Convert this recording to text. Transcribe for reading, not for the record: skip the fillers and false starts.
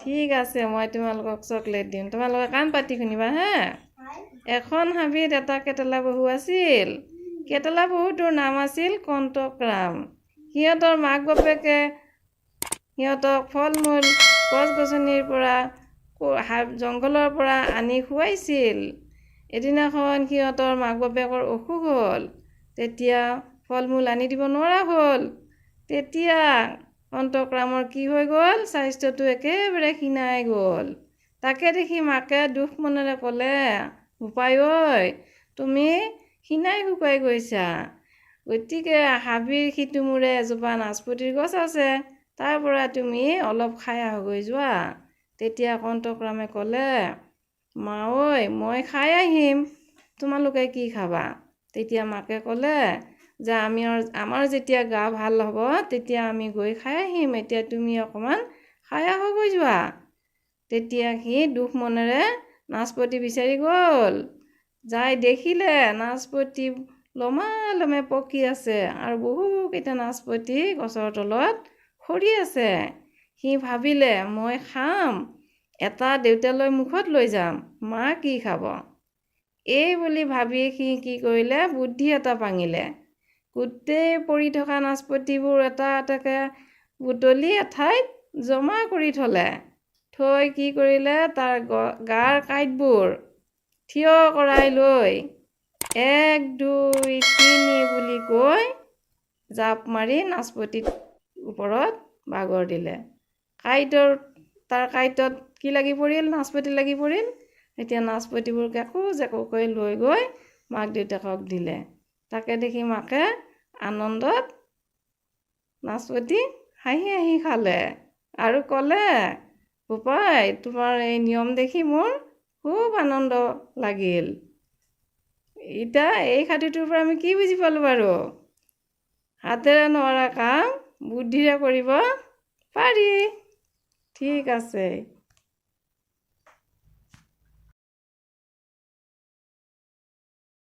ঠিক আছে মই তোমালোকক চকলেট দিম তোমালোকে কাণ পাতি শুনিবা হা এখন হাবিত এটা কেটেলা বহু আছিল কেটেলা বহুটোৰ নাম আছিল কণ্টকৰাম সিহঁতৰ মাক বাপেকে সিহঁতক ফল মূল গছ গছনিৰ পৰা জংঘলৰ পৰা আনি খুৱাইছিল এদিনাখন সিহঁতৰ মাক বাপেকৰ অসুখ হ'ল তেতিয়া ফল মূল আনি দিব নোৱাৰা হ'ল তেতিয়া কণ্টকৰামৰ কি হৈ গ'ল স্বাস্থ্যটো একেবাৰে ক্ষীণাই গ'ল তাকে দেখি মাকে দুখ মনেৰে ক'লে বোপাই ঐ তুমি ক্ষীণাই শুকাই গৈছা গতিকে হাবিৰ সিটোমূৰে এজোপা নাচপতিৰ গছ আছে তাৰ পৰা তুমি অলপ খাই আহগৈ যোৱা তেতিয়া কণ্টকৰামে ক'লে মা ঐ মই খাই আহিম তোমালোকে কি খাবা তেতিয়া মাকে ক'লে যে আমাৰ যেতিয়া গা ভাল হ'ব তেতিয়া আমি গৈ খাই আহিম এতিয়া তুমি অকণমান খাই আহগৈ যোৱা তেতিয়া সি দুখ মনেৰে নাচপতি বিচাৰি গ'ল যাই দেখিলে নাচপতি লমে পকি আছে আৰু বহুকেইটা নাচপতি গছৰ তলত সৰি আছে সি ভাবিলে মই খাম এটা দেউতালৈ মুখত লৈ যাম মা কি খাব এই বুলি ভাবি সি কি কৰিলে বুদ্ধি এটা পাঙিলে গোটেই পৰি থকা নাচপতিবোৰ এটা এটাকে বুটলি এঠাইত জমা কৰি থৈ কি কৰিলে তাৰ গাৰ কাঁইটবোৰ থিয় কৰাই লৈ 1 2 3 বুলি কৈ জাপ মাৰি নাচপতিৰ ওপৰত বাগৰ দিলে তাৰ কাঁইটত কি লাগি পৰিল নাচপতি লাগি পৰিল এতিয়া নাচপতিবোৰ কেকোকৈ লৈ গৈ মাক দেউতাকক দিলে তাকে দেখি মাকে আনন্দত নাচপতি হাঁহি খালে আৰু ক'লে বোপাই তোমাৰ এই নিয়ম দেখি মোৰ খুব আনন্দ লাগিল এতিয়া এই সাধুটোৰ পৰা আমি কি বুজি পালোঁ বাৰু হাতেৰে নোৱাৰা কাম বুদ্ধিৰে কৰিব পাৰি ঠিক আছে